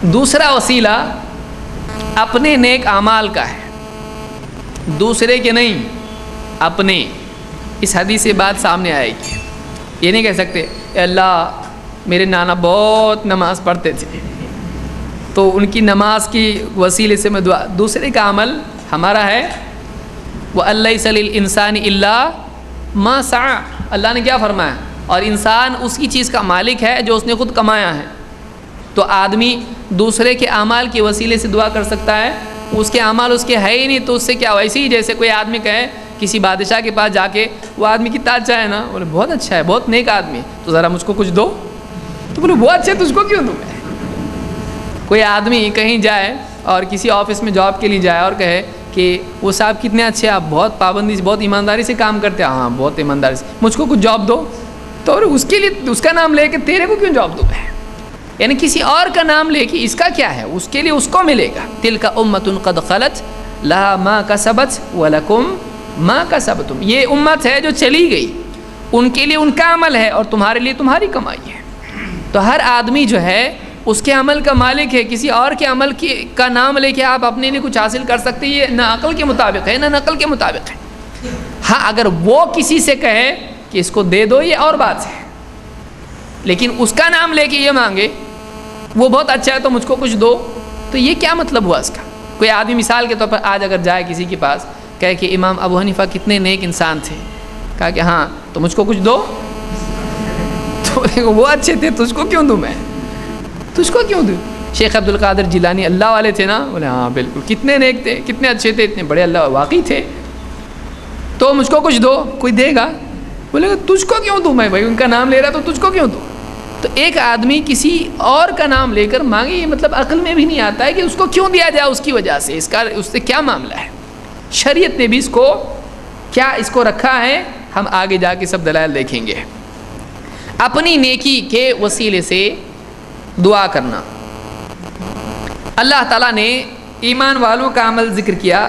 دوسرا وسیلہ اپنے نیک اعمال کا ہے، دوسرے کے نہیں، اپنے۔ اس حدیث سے بات سامنے آئے گی۔ یہ نہیں کہہ سکتے اے اللہ میرے نانا بہت نماز پڑھتے تھے تو ان کی نماز کی وسیلے سے میں دعا۔ دوسرے کا عمل ہمارا ہے۔ وَأَلَّيْسَ لِلْإِنسَانِ إِلَّا مَا سَعَى، اللہ نے کیا فرمایا؟ اور انسان اس کی چیز کا مالک ہے جو اس نے خود کمایا ہے۔ تو آدمی دوسرے کے اعمال کے وسیلے سے دعا کر سکتا ہے، اس کے اعمال اس کے ہے ہی نہیں تو اس سے کیا؟ ویسے ہی جیسے کوئی آدمی کہے کسی بادشاہ کے پاس جا کے وہ آدمی کتنا اچھا ہے نا، بولے بہت اچھا ہے، بہت نیک آدمی، تو ذرا مجھ کو کچھ دو، تو بولے بہت اچھا ہے تجھ کو کیوں دوں میں؟ کوئی آدمی کہیں جائے اور کسی آفس میں جاب کے لیے جائے اور کہے کہ وہ صاحب کتنے اچھے، آپ بہت پابندی سے بہت ایمانداری سے کام کرتے ہیں، ہاں بہت ایمانداری سے، مجھ کو کچھ جاب دو، تو اس کے لیے اس کا نام لے کے تیرے کو کیوں جاب دوں میں؟ یعنی کسی اور کا نام لے کے اس کا کیا ہے، اس کے لیے اس کو ملے گا۔ تلک امۃ قد خلت لہا ما کسبت ولکم ما کسبتم، یہ امت ہے جو چلی گئی، ان کے لیے ان کا عمل ہے اور تمہارے لیے تمہاری کمائی ہے۔ تو ہر آدمی جو ہے اس کے عمل کا مالک ہے، کسی اور کے عمل کا نام لے کے آپ اپنے لیے کچھ حاصل کر سکتے، یہ نہ عقل کے مطابق ہے نہ نقل کے مطابق ہے۔ ہاں اگر وہ کسی سے کہے کہ اس کو دے دو یہ اور بات ہے، لیکن اس کا نام لے کے یہ مانگے وہ بہت اچھا ہے تو مجھ کو کچھ دو، تو یہ کیا مطلب ہوا اس کا؟ کوئی آدمی مثال کے طور پر آج اگر جائے کسی کے پاس کہے کہ امام ابو حنیفہ کتنے نیک انسان تھے، کہا کہ ہاں تو مجھ کو کچھ دو، تو وہ اچھے تھے تجھ کو کیوں دوں میں، تجھ کو کیوں دوں؟ شیخ عبد القادر جیلانی اللہ والے تھے نا، بولے ہاں بالکل کتنے نیک تھے، کتنے اچھے تھے، اتنے بڑے اللہ واقعی تھے، تو مجھ کو کچھ دو، کوئی دے گا؟ بولے گا تجھ کو کیوں دوں میں، بھائی ان کا نام لے رہا تو تجھ کو کیوں دوں؟ تو ایک آدمی کسی اور کا نام لے کر مانگے، یہ مطلب عقل میں بھی نہیں آتا ہے کہ اس کو کیوں دیا جائے، اس کی وجہ سے اس سے کیا معاملہ ہے، شریعت نے بھی اس کو رکھا ہے، ہم آگے جا کے سب دلائل دیکھیں گے۔ اپنی نیکی کے وسیلے سے دعا کرنا۔ اللہ تعالیٰ نے ایمان والوں کا عمل ذکر کیا،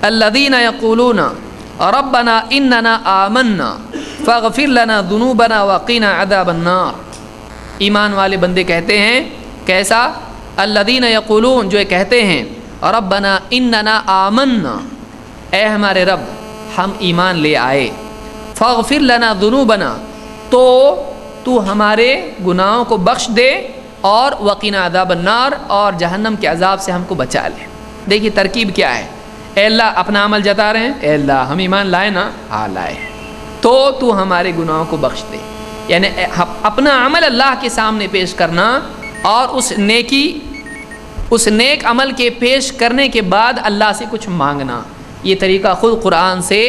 الذین یقولون ربنا اننا آمنا فاغفر لنا ذنوبنا وقنا عذاب النار۔ ایمان والے بندے کہتے ہیں، کیسا؟ الذین یقولون، جو کہتے ہیں، ربنا اننا آمنا، اے ہمارے رب ہم ایمان لے آئے، فاغفر لنا ذنوبنا، تو ہمارے گناہوں کو بخش دے، اور وقنا عذاب النار، اور جہنم کے عذاب سے ہم کو بچا لے۔ دیکھیے ترکیب کیا ہے، اے اللہ اپنا عمل جتا رہے ہیں، اے اللہ ہم ایمان لائے نا، ہاں لائے، تو ہمارے گناہوں کو بخش دے، یعنی اپنا عمل اللہ کے سامنے پیش کرنا، اور اس نیک عمل کے پیش کرنے کے بعد اللہ سے کچھ مانگنا، یہ طریقہ خود قرآن سے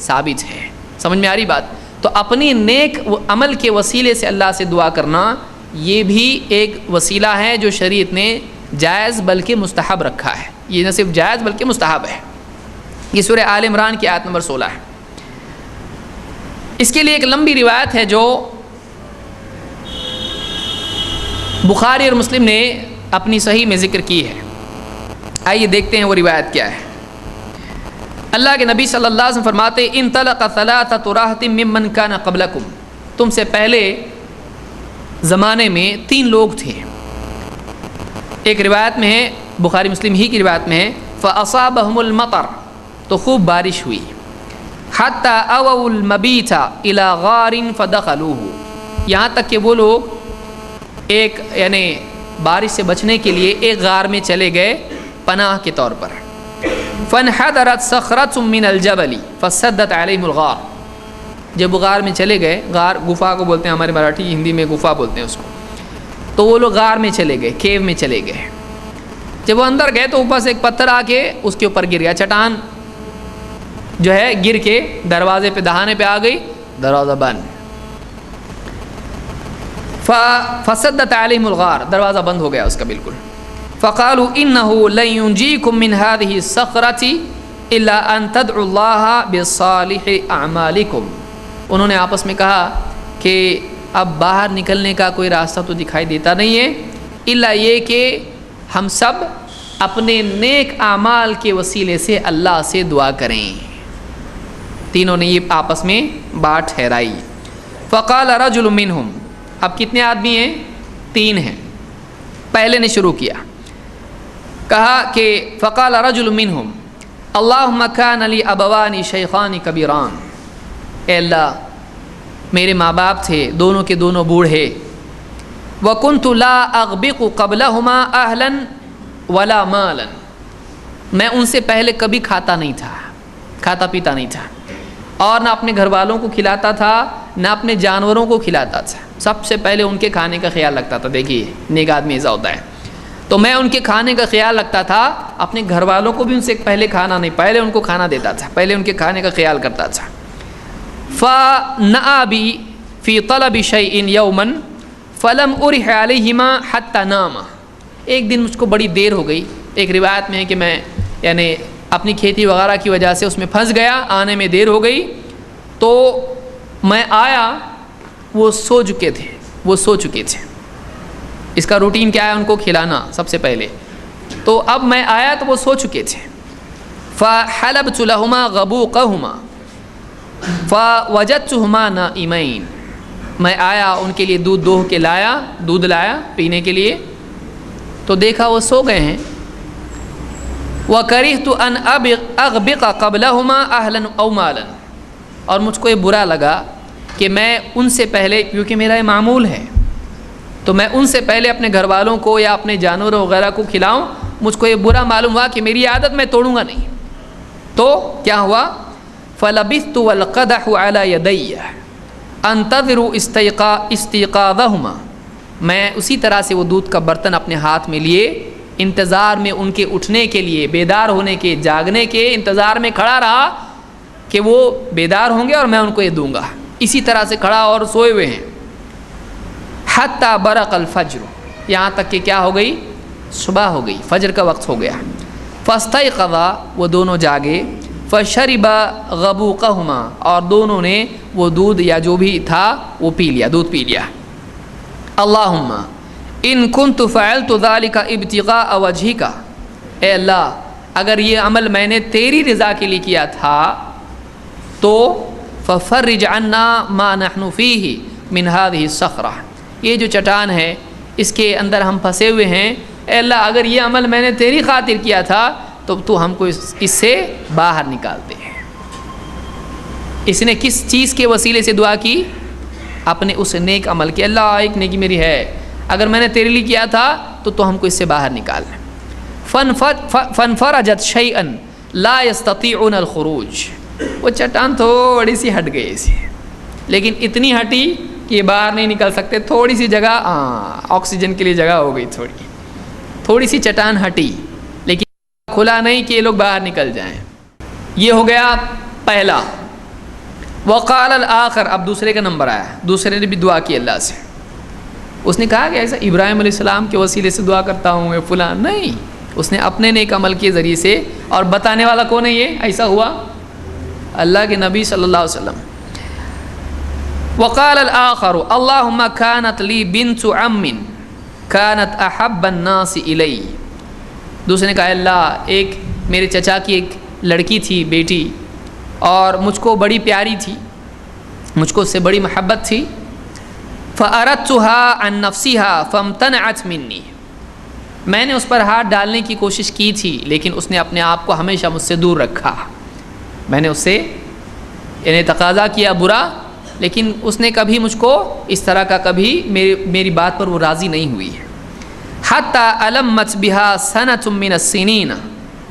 ثابت ہے۔ سمجھ میں آ رہی بات؟ تو اپنی نیک عمل کے وسیلے سے اللہ سے دعا کرنا، یہ بھی ایک وسیلہ ہے جو شریعت نے جائز بلکہ مستحب رکھا ہے، یہ نہ صرف جائز بلکہ مستحب ہے۔ یہ سورہ آل عمران کی آیت نمبر 16 ہے۔ اس کے لیے ایک لمبی روایت ہے جو بخاری اور مسلم نے اپنی صحیح میں ذکر کی ہے، آئیے دیکھتے ہیں وہ روایت کیا ہے۔ اللہ کے نبی صلی اللہ علیہ وسلم فرماتے، انطلق ثلاثۃ راہط ممن کان قبلکم، تم سے پہلے زمانے میں 3 لوگ تھے۔ ایک روایت میں ہے، بخاری مسلم ہی کی روایت میں ہے، فاصابہم المطر، تو خوب بارش ہوئی، حتی اووا المبیت الی غار فدخلوہ، یہاں تک کہ وہ لوگ یعنی بارش سے بچنے کے لیے ایک غار میں چلے گئے پناہ کے طور پر۔ فانحدرت صخرۃ من الجبل فسدت علیہم الغار، جب وہ غار میں چلے گئے، غار گفا کو بولتے ہیں ہمارے مراٹھی ہندی میں گفا بولتے ہیں اس کو، تو وہ لوگ غار میں چلے گئے، کیو میں چلے گئے۔ جب وہ اندر گئے تو اوپر سے ایک پتھر آ کے اس کے اوپر گر گیا، چٹان جو ہے گر کے دروازے پہ دہانے پہ آ گئی، دروازہ بند، فسدت علیہم الغار، دروازہ بند ہو گیا اس کا بالکل۔ فقالوا انه لن ينجيكم من هذه الصخرة الا ان تدعوا الله بصالح اعمالكم، انہوں نے آپس میں کہا کہ اب باہر نکلنے کا کوئی راستہ تو دکھائی دیتا نہیں ہے الا یہ کہ ہم سب اپنے نیک اعمال کے وسیلے سے اللہ سے دعا کریں۔ تینوں نے یہ آپس میں بات ٹھہرائی۔ فقال رجل منهم، اب کتنے آدمی ہیں؟ 3 ہیں۔ پہلے نے شروع کیا، کہا کہ فقال رجل منہم اللہم کان لی ابوانی شیخان کبیران، اے اللہ میرے ماں باپ تھے دونوں کے دونوں بوڑھے، وکنت لا اغبق قبلہما اہلا ولا مالا، میں ان سے پہلے کبھی کھاتا پیتا نہیں تھا، اور نہ اپنے گھر والوں کو کھلاتا تھا نہ اپنے جانوروں کو کھلاتا تھا، سب سے پہلے ان کے کھانے کا خیال رکھتا تھا۔ دیکھیے نیک آدمی ایسا ہوتا ہے، تو میں ان کے کھانے کا خیال رکھتا تھا، اپنے گھر والوں کو بھی ان سے پہلے کھانا نہیں، پہلے ان کو کھانا دیتا تھا، پہلے ان کے کھانے کا خیال کرتا تھا۔ فَنَأَى بِي فِي طَلَبِ شَيْءٍ يَوْمًا فَلَمْ أُرِحْ عَلَيْهِمَا حَتَّى نَامَ، ایک دن مجھ کو بڑی دیر ہو گئی، ایک روایت میں ہے کہ میں یعنی اپنی کھیتی وغیرہ کی وجہ سے اس میں پھنس گیا، آنے میں دیر ہو گئی، تو میں آیا وہ سو چکے تھے۔ اس کا روٹین کیا ہے؟ ان کو کھلانا سب سے پہلے، تو اب میں آیا تو وہ سو چکے تھے۔ فَحَلَبْتُ لَهُمَا غَبُوقَهُمَا فَوَجَدْتُهُمَا نَائِمَيْنِ، میں آیا ان کے لیے دودھ لایا پینے کے لیے، تو دیکھا وہ سو گئے ہیں۔ وَكَرِهْتُ أَنْ أَغْبِقَ قَبْلَهُمَا أَهْلًا أَوْ مَالًا، اور مجھ کو یہ برا لگا کہ میں ان سے پہلے، کیونکہ میرا یہ معمول ہے، تو میں ان سے پہلے اپنے گھر والوں کو یا اپنے جانوروں وغیرہ کو کھلاؤں، مجھ کو یہ برا معلوم ہوا کہ میری عادت میں توڑوں گا نہیں۔ تو کیا ہوا؟ فَلَبِثْتُ وَالْقَدَحُ عَلَى يَدَيَّ أَنْتَظِرُ اسْتِيقَاظَهُمَا، میں اسی طرح سے وہ دودھ کا برتن اپنے ہاتھ میں لیے انتظار میں ان کے اٹھنے کے لیے، بیدار ہونے کے، جاگنے کے انتظار میں کھڑا رہا کہ وہ بیدار ہوں گے اور میں ان کو یہ دوں گا، اسی طرح سے کھڑا اور سوئے ہوئے ہیں۔ حتی برق الفجر، یہاں تک کہ کیا ہو گئی؟ صبح ہو گئی، فجر کا وقت ہو گیا۔ فاستيقظا، وہ دونوں جاگے، فشرب غبوقهما، اور دونوں نے وہ دودھ یا جو بھی تھا وہ دودھ پی لیا۔ اللہم ان كنت فعلت ذلك ابتغاء وجهك، اے اللہ اگر یہ عمل میں نے تیری رضا کے لیے کیا تھا تو ففرج عنا ما نحن فيه من هذه الصخرة، یہ جو چٹان ہے اس کے اندر ہم پھنسے ہوئے ہیں، اے اللہ اگر یہ عمل میں نے تیری خاطر کیا تھا تو ہم کو اس سے باہر نکال دے۔ اس نے کس چیز کے وسیلے سے دعا کی؟ اپنے اس نیک عمل کے، اللہ ایک نیکی میری ہے، اگر میں نے تیرے لیے کیا تھا تو ہم کو اس سے باہر نکال۔ فانفرجت شیئا لا يستطيعون الخروج، وہ چٹان تھوڑی سی ہٹ گئی سے، لیکن اتنی ہٹی کہ یہ باہر نہیں نکل سکتے، تھوڑی سی جگہ آکسیجن کے لیے جگہ ہو گئی، تھوڑی سی چٹان ہٹی، لیکن کھلا نہیں کہ یہ لوگ باہر نکل جائیں۔ یہ ہو گیا پہلا۔ وقال الآخر، اب دوسرے کا نمبر آیا، دوسرے نے بھی دعا کی اللہ سے، اس نے کہا کہ ایسا ابراہیم علیہ السلام کے وسیلے سے دعا کرتا ہوں میں فلاں، نہیں، اس نے اپنے نیک عمل کے ذریعے سے، اور بتانے والا کون ہے؟ یہ ایسا ہوا اللہ کے نبی صلی اللہ علیہ وسلم۔ وقال الآخر اللہم کانت لی بنت عم کانت احب الناس الی، دوسرے نے کہا اللہ ایک میرے چچا کی ایک لڑکی تھی، بیٹی، اور مجھ کو بڑی پیاری تھی، مجھ کو اس سے بڑی محبت تھی۔ فَأَرَدْتُهَا عَنْ نَفْسِهَا فَامْتَنَعَتْ مِنِّي، میں نے اس پر ہاتھ ڈالنے کی کوشش کی تھی لیکن اس نے اپنے آپ کو ہمیشہ مجھ سے دور رکھا، میں نے اس سے یعنی تقاضا کیا برا، لیکن اس نے کبھی مجھ کو اس طرح کا کبھی میری بات پر وہ راضی نہیں ہوئی ہے۔ حَتَّى أَلَمَّتْ بِهَا سَنَةٌ مِّنَ السِّنِينَ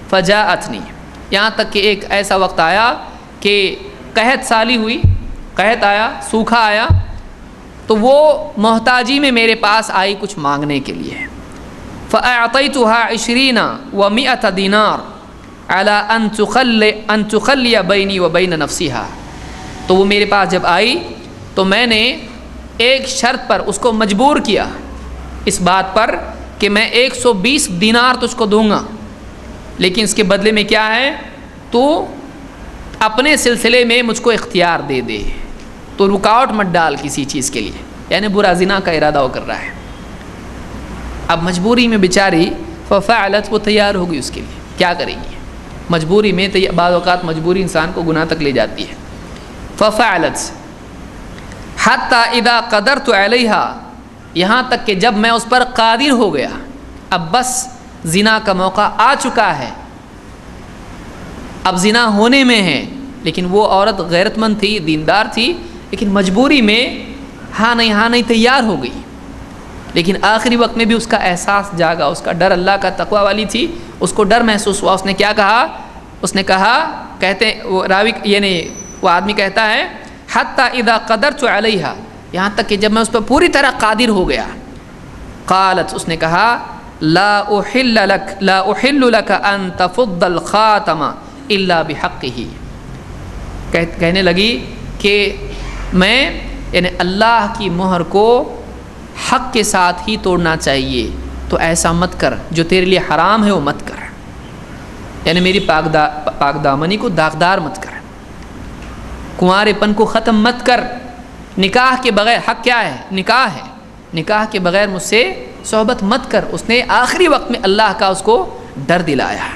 فَجَاءَتْنِي، یہاں تک کہ ایک ایسا وقت آیا کہ قحط سالی ہوئی، قحط آیا، سوکھا آیا، تو وہ محتاجی میں میرے پاس آئی کچھ مانگنے کے لیے۔ فَأَعْطَيْتُهَا 20 و100 دینار عَلَىٰ أَن تُخَلِّيَ بَيْنِي وَبَيْنَ نَفْسِهَا، تو وہ میرے پاس جب آئی تو میں نے ایک شرط پر اس کو مجبور کیا اس بات پر کہ میں 120 دینار تجھ کو دوں گا، لیکن اس کے بدلے میں کیا ہے؟ تو اپنے سلسلے میں مجھ کو اختیار دے دے، تو رکاوٹ مت ڈال کسی چیز کے لیے، یعنی برا زنا کا ارادہ وہ کر رہا ہے۔ اب مجبوری میں بیچاری ففعلت، وہ تیار ہوگی اس کے لیے، کیا کرے گی مجبوری میں، بعض اوقات مجبوری انسان کو گناہ تک لے جاتی ہے۔ ففعلت حتی اذا قدرت علیہا، یہاں تک کہ جب میں اس پر قادر ہو گیا، اب بس زنا کا موقع آ چکا ہے، اب زنا ہونے میں ہے، لیکن وہ عورت غیرت مند تھی، دیندار تھی، لیکن مجبوری میں ہاں نہیں تیار ہو گئی، لیکن آخری وقت میں بھی اس کا احساس جاگا، اس کا ڈر اللہ کا تقوی والی تھی، اس کو ڈر محسوس ہوا۔ اس نے کیا کہا؟ اس نے کہا، کہتے وہ راوی یعنی وہ آدمی کہتا ہے حتی اذا قدرت علیہا، یہاں تک کہ جب میں اس پر پوری طرح قادر ہو گیا، قالت، اس نے کہا لا احل لک ان تفض الخاتم الا بحقہ، کہنے لگی کہ میں یعنی اللہ کی مہر کو حق کے ساتھ ہی توڑنا چاہیے، تو ایسا مت کر، جو تیرے لیے حرام ہے وہ مت کر، یعنی میری پاک دامنی کو داغدار مت کر، کنوارے پن کو ختم مت کر، نکاح کے بغیر، حق کیا ہے؟ نکاح ہے، نکاح کے بغیر مجھ سے صحبت مت کر۔ اس نے آخری وقت میں اللہ کا اس کو ڈر دلایا۔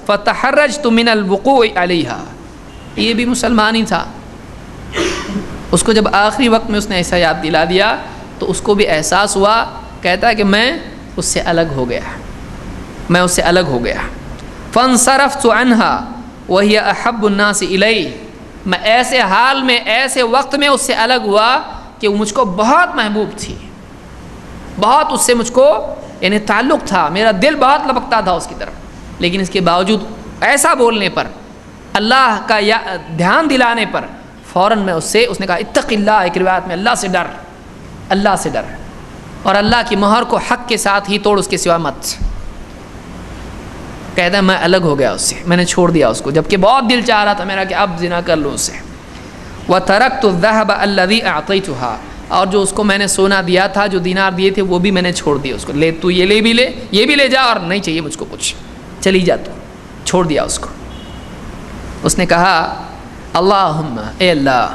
فتحرجت من الوقوع علیہا، یہ بھی مسلمان ہی تھا، اس کو جب آخری وقت میں اس نے ایسا یاد دلا دیا تو اس کو بھی احساس ہوا، کہتا ہے کہ میں اس سے الگ ہو گیا، میں اس سے الگ ہو گیا۔ فانصرفت عنہا وہی احب الناس الی، میں ایسے حال میں، ایسے وقت میں اس سے الگ ہوا کہ وہ مجھ کو بہت محبوب تھی، بہت اس سے مجھ کو یعنی تعلق تھا، میرا دل بہت لپکتا تھا اس کی طرف، لیکن اس کے باوجود ایسا بولنے پر، اللہ کا دھیان دلانے پر فوراً میں اس نے کہا اتق اللہ، ایک روایت میں اللہ سے ڈر، اللہ سے ڈر، اور اللہ کی مہر کو حق کے ساتھ ہی توڑ، اس کے سوا مت۔ کہتا ہے میں الگ ہو گیا اس سے، میں نے چھوڑ دیا اس کو، جبکہ بہت دل چاہ رہا تھا میرا کہ اب زنا کر لوں اس سے۔ وَتَرَكْتُ الذَّهَبَ الَّذِي أَعْطَيْتُهَا، اور جو اس کو میں نے سونا دیا تھا، جو دینار دیے تھے، وہ بھی میں نے چھوڑ دیا اس کو، لے تو یہ لے بھی لے، یہ بھی لے جا، اور نہیں چاہیے مجھ کو کچھ، چلی جا تو، چھوڑ دیا اس کو۔ اس نے کہا اللہم، اے اللہ،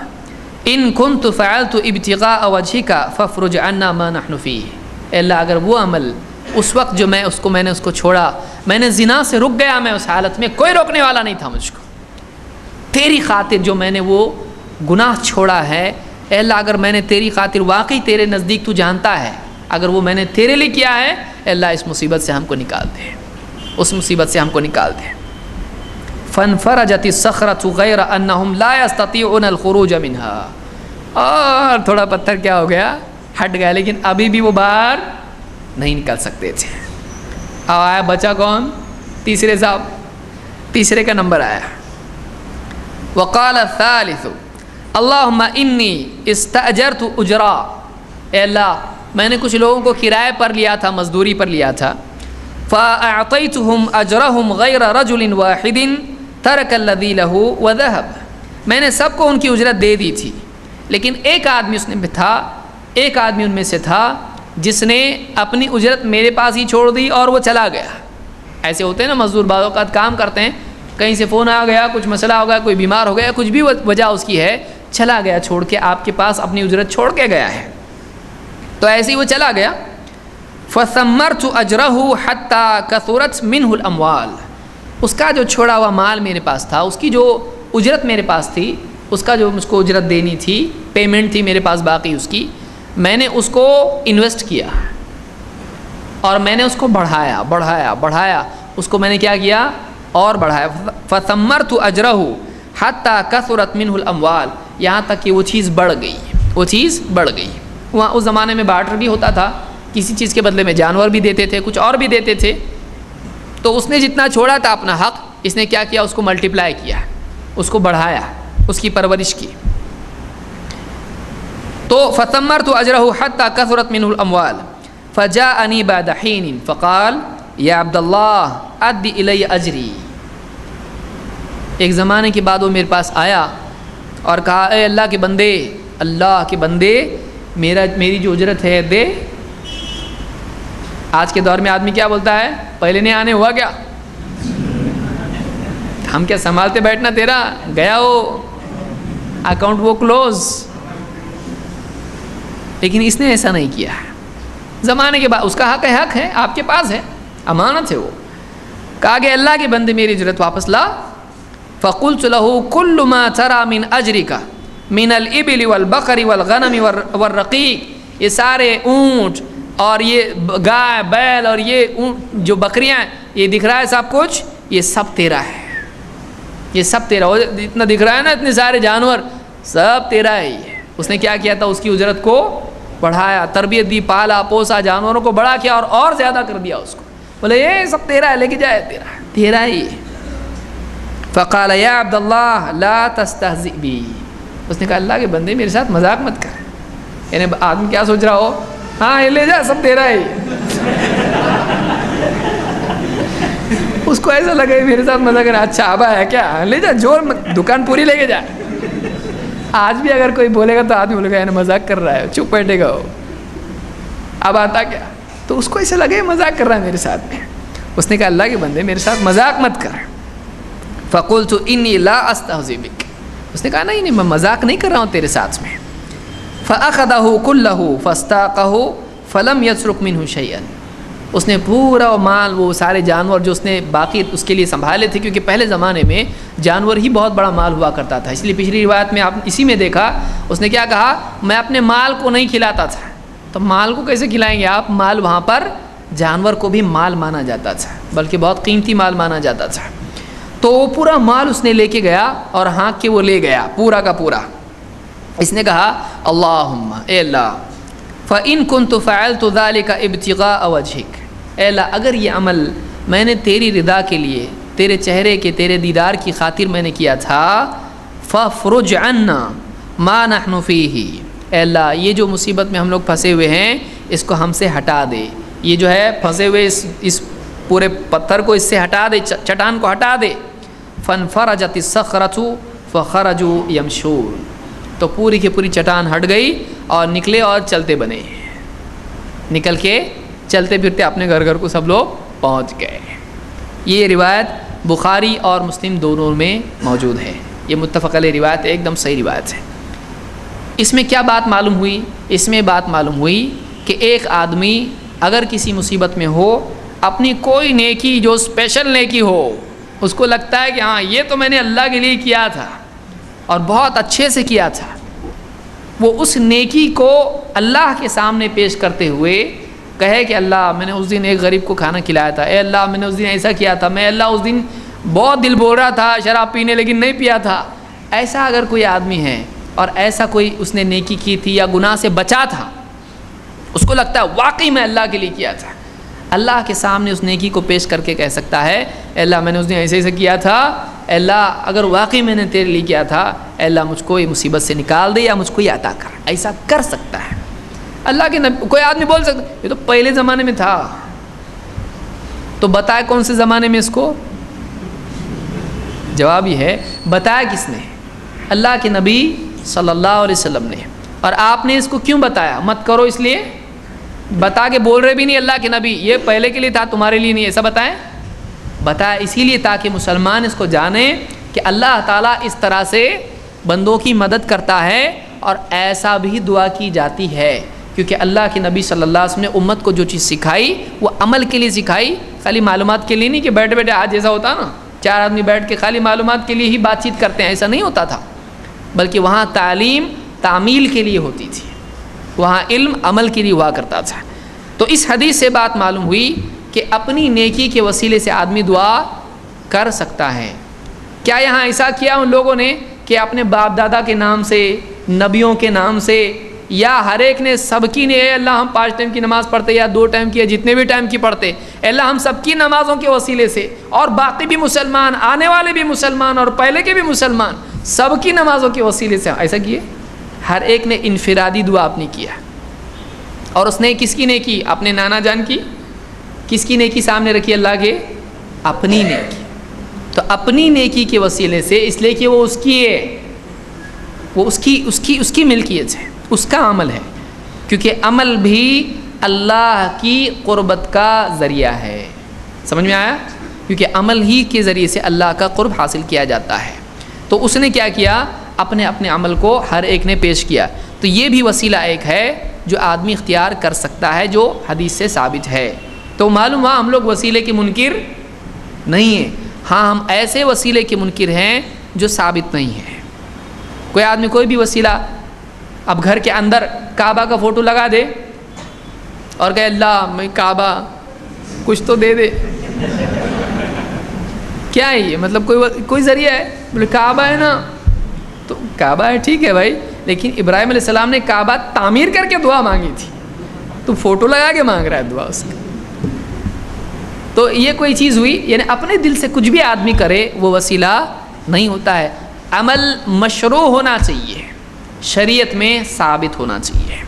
ان كنت فعلت ابتغاء وجهك فافرج عنا ما نحن فيه، اے اللہ اگر وہ عمل اس وقت جو میں نے اس کو چھوڑا، میں نے زنا سے رک گیا، میں اس حالت میں کوئی روکنے والا نہیں تھا مجھ کو، تیری خاطر جو میں نے وہ گناہ چھوڑا ہے، اے اللہ اگر میں نے تیری خاطر، واقعی تیرے نزدیک تو جانتا ہے، اگر وہ میں نے تیرے لیے کیا ہے، اے اللہ اس مصیبت سے ہم کو نکال دے، اس مصیبت سے ہم کو نکال دے۔ فانفرجت الصخرة غیر انہم لا يستطيعون الخروج منها، اور تھوڑا پتھر کیا ہو گیا، ہٹ گیا، لیکن ابھی بھی وہ باہر نہیں نکل سکتے تھے۔ اب آیا بچا کون؟ تیسرے صاحب، تیسرے کا نمبر آیا۔ وقال الثالث اللہم انی استأجرت اجرا، اے اللہ میں نے کچھ لوگوں کو کرائے پر لیا تھا، مزدوری پر لیا تھا، فاعطیتہم اجرہم غیر رجل واحد ترک الذی لہ وذہب، میں نے سب کو ان کی اجرت دے دی تھی، لیکن ایک آدمی ان میں سے تھا جس نے اپنی اجرت میرے پاس ہی چھوڑ دی اور وہ چلا گیا۔ ایسے ہوتے ہیں نا مزدور، بعض اوقات کام کرتے ہیں، کہیں سے فون آ گیا، کچھ مسئلہ ہو گیا، کوئی بیمار ہو گیا، کچھ بھی وجہ اس کی ہے، چلا گیا چھوڑ کے آپ کے پاس، اپنی اجرت چھوڑ کے گیا ہے، تو ایسے ہی وہ چلا گیا۔ فثمرت اجرہ حتی کثرت منہ الاموال، اس کا جو چھوڑا ہوا مال میرے پاس تھا، اس کی جو اجرت میرے پاس تھی، اس کا جو مجھ کو اجرت دینی تھی، پیمنٹ تھی میرے پاس باقی اس کی، میں نے اس کو انویسٹ کیا اور میں نے اس کو بڑھایا، اس کو میں نے کیا کیا اور بڑھایا۔ فثمرت اجرہ حتی کثرت منہ الاموال، یہاں تک کہ وہ چیز بڑھ گئی۔ وہاں اس زمانے میں بارٹر بھی ہوتا تھا، کسی چیز کے بدلے میں جانور بھی دیتے تھے، کچھ اور بھی دیتے تھے، تو اس نے جتنا چھوڑا تھا اپنا حق، اس نے کیا کیا، اس کو ملٹیپلائی کیا، اس کو بڑھایا، اس کی پرورش کی۔ تو فثمرت اجرہ حتی کثرت منہ الاموال فجاءنی بعد حین فقال یا عبد اللہ ادی الی اجری، ایک زمانے کے بعد وہ میرے پاس آیا اور کہا اے اللہ کے بندے میری جو اجرت ہے دے۔ آج کے دور میں آدمی کیا بولتا ہے، پہلے نہیں آنے ہوا کیا، ہم کیا سنبھالتے بیٹھنا، تیرا گیا ہو اکاؤنٹ وہ کلوز، لیکن اس نے ایسا نہیں کیا۔ زمانے کے بعد اس کا حق ہے آپ کے پاس ہے، امانت ہے وہ، کہا کہ اللہ کے بندے میری اجرت واپس لا۔ فقلت له كل ما ترى من اجرك من الابل والبقر والغنم والرقيق، یہ سارے اونٹ، اور یہ گائے بیل اور یہ جو بکریاں ہیں، یہ دکھ رہا ہے سب کچھ، یہ سب تیرا ہے، یہ سب تیرا، اتنا دکھ رہا ہے نا، اتنے سارے جانور سب تیرا ہے۔ یہ اس نے کیا کیا تھا، اس کی اجرت کو بڑھایا، تربیت دی، پالا پوسا، جانوروں کو بڑا کیا اور زیادہ کر دیا اس کو، بولے یہ سب تیرا ہے، لے کے جائے، تیرا ہے، تیرا ہے یہ۔ فقال یا عبد اللہ لا تستہزئ بی، اس نے کہا اللہ کے بندے میرے ساتھ مذاق مت کر، یعنی آدمی کیا سوچ رہا ہو، ہاں یہ لے جا، سب تیرا ہے اس کو ایسا لگا میرے ساتھ مذاق کر، اچھا ابا ہے کیا، لے جا، جوڑ دکان پوری لے کے جا۔ آج بھی اگر کوئی بولے گا تو آدمی بولے گا یعنی مذاق کر رہا ہے، چپ بیٹھے گا وہ، اب آتا کیا، تو اس کو ایسا لگا یہ مذاق کر رہا ہے میرے ساتھ میں۔ اس نے کہا اللہ کے بندے میرے ساتھ مذاق مت کر۔ فقلت انی لا استہزئ بک، اس نے کہا نہیں میں مذاق نہیں کر رہا ہوں تیرے ساتھ میں۔ فاخذہ کلہ فاستاقہ فلم یترک منہ شیئا، اس نے پورا مال، وہ سارے جانور جو اس نے باقی اس کے لیے سنبھالے تھے، کیونکہ پہلے زمانے میں جانور ہی بہت بڑا مال ہوا کرتا تھا، اس لیے پچھلی روایت میں آپ اسی میں دیکھا اس نے کیا کہا، میں اپنے مال کو نہیں کھلاتا تھا، تو مال کو کیسے کھلائیں گے آپ، مال وہاں پر جانور کو بھی مال مانا جاتا تھا، بلکہ بہت قیمتی مال مانا جاتا تھا، تو وہ پورا مال اس نے لے کے گیا اور ہانک کے وہ لے گیا پورا کا پورا۔ اس نے کہا اللہم، اے اللہ، فَإِن كُنْتُ فَعَلْتُ ذَلِكَ ابْتِغَاءَ وَجْهِكَ، اے اللہ اگر یہ عمل میں نے تیری رضا کے لیے، تیرے چہرے کے، تیرے دیدار کی خاطر میں نے کیا تھا، فَافْرُجْ عَنَّا مَا نَحْنُ فِيهِ، اے اللہ یہ جو مصیبت میں ہم لوگ پھنسے ہوئے ہیں اس کو ہم سے ہٹا دے، یہ جو ہے پھنسے ہوئے اس پورے پتھر کو اس سے ہٹا دے، چٹان کو ہٹا دے۔ فَانْفَرَجَتِ الصَّخْرَةُ فَخَرَجُوا يَمْشُونَ، تو پوری کی پوری چٹان ہٹ گئی اور نکلے اور چلتے بنے، نکل کے چلتے پھرتے اپنے گھر گھر کو سب لوگ پہنچ گئے۔ یہ روایت بخاری اور مسلم دونوں میں موجود ہے، یہ متفق علیہ روایت ہے، ایک دم صحیح روایت ہے۔ اس میں کیا بات معلوم ہوئی، اس میں بات معلوم ہوئی کہ ایک آدمی اگر کسی مصیبت میں ہو، اپنی کوئی نیکی جو اسپیشل نیکی ہو، اس کو لگتا ہے کہ ہاں یہ تو میں نے اللہ کے لیے کیا تھا اور بہت اچھے سے کیا تھا، وہ اس نیکی کو اللہ کے سامنے پیش کرتے ہوئے کہے کہ اللہ میں نے اس دن ایک غریب کو کھانا کھلایا تھا، اے اللہ میں نے اس دن ایسا کیا تھا، میں اللہ اس دن بہت دل بول رہا تھا شراب پینے لیکن نہیں پیا تھا۔ ایسا اگر کوئی آدمی ہے اور ایسا کوئی اس نے نیکی کی تھی یا گناہ سے بچا تھا، اس کو لگتا ہے واقعی میں اللہ کے لیے کیا تھا، اللہ کے سامنے اس نیکی کو پیش کر کے کہہ سکتا ہے اے اللہ میں نے اس دن ایسے ایسے کیا تھا، اے اللہ اگر واقعی میں نے تیرے لیے کیا تھا، اے اللہ مجھ کو یہ مصیبت سے نکال دے یا مجھ کو یہ عطا کر، ایسا کر سکتا ہے۔ اللہ کے نبی کوئی آدمی بول سکتا یہ تو پہلے زمانے میں تھا، تو بتائے کون سے زمانے میں اس کو، جواب یہ ہے بتایا کس نے، اللہ کے نبی صلی اللہ علیہ وسلم نے، اور آپ نے اس کو کیوں بتایا، مت کرو اس لیے بتا کے بول رہے بھی نہیں اللہ کے نبی یہ پہلے کے لیے تھا تمہارے لیے نہیں، ایسا بتائیں، بتایا اسی لیے تاکہ مسلمان اس کو جانے کہ اللہ تعالیٰ اس طرح سے بندوں کی مدد کرتا ہے، اور ایسا بھی دعا کی جاتی ہے، کیونکہ اللہ کے نبی صلی اللہ علیہ وسلم نے امت کو جو چیز سکھائی وہ عمل کے لیے سکھائی، خالی معلومات کے لیے نہیں کہ بیٹھے بیٹھے آج جیسا ہوتا نا چار آدمی بیٹھ کے خالی معلومات کے لیے ہی بات چیت کرتے ہیں، ایسا نہیں ہوتا تھا، بلکہ وہاں تعلیم تعمیل کے لیے ہوتی تھی، وہاں علم عمل کے لیے ہوا کرتا تھا۔ تو اس حدیث سے بات معلوم ہوئی کہ اپنی نیکی کے وسیلے سے آدمی دعا کر سکتا ہے۔ کیا یہاں ایسا کیا ان لوگوں نے کہ اپنے باپ دادا کے نام سے، نبیوں کے نام سے، یا ہر ایک نے سب کی نے اے اللہ ہم 5 ٹائم کی نماز پڑھتے یا 2 ٹائم کی یا جتنے بھی ٹائم کی پڑھتے، اے اللہ ہم سب کی نمازوں کے وسیلے سے اور باقی بھی مسلمان، آنے والے بھی مسلمان اور پہلے کے بھی مسلمان، سب کی نمازوں کے وسیلے سے ایسا کیے؟ ہر ایک نے انفرادی دعا اپنی کیا، اور اس نے کس کی نیکی؟ اپنے نانا جان کی۔ کس کی نیکی سامنے رکھی اللہ کے؟ اپنی نیکی۔ تو اپنی نیکی کے وسیلے سے، اس لیے کہ وہ اس کی ہے، وہ اس کی ملکیت ہے، اس کا عمل ہے، کیونکہ عمل بھی اللہ کی قربت کا ذریعہ ہے۔ سمجھ میں آیا؟ کیونکہ عمل ہی کے ذریعے سے اللہ کا قرب حاصل کیا جاتا ہے۔ تو اس نے کیا کیا؟ اپنے اپنے عمل کو ہر ایک نے پیش کیا۔ تو یہ بھی وسیلہ ایک ہے جو آدمی اختیار کر سکتا ہے، جو حدیث سے ثابت ہے۔ تو معلوم ہوا ہم لوگ وسیلے کے منکر نہیں ہیں، ہاں ہم ایسے وسیلے کے منکر ہیں جو ثابت نہیں ہیں۔ کوئی آدمی کوئی بھی وسیلہ اب گھر کے اندر کعبہ کا فوٹو لگا دے، اور کہے اللہ میں کعبہ کچھ تو دے دے. کیا ہے یہ؟ مطلب کوئی ذریعہ ہے؟ بولے کعبہ ہے نا. تو کعبہ ہے ٹھیک ہے بھائی، لیکن ابراہیم علیہ السلام نے کعبہ تعمیر کر کے دعا مانگی تھی، تو فوٹو لگا کے مانگ رہا ہے دعا اس کی. تو یہ کوئی چیز ہوئی، یعنی اپنے دل سے کچھ بھی آدمی کرے وہ وسیلہ نہیں ہوتا ہے. عمل مشروع ہونا چاہیے، شریعت میں ثابت ہونا چاہیے.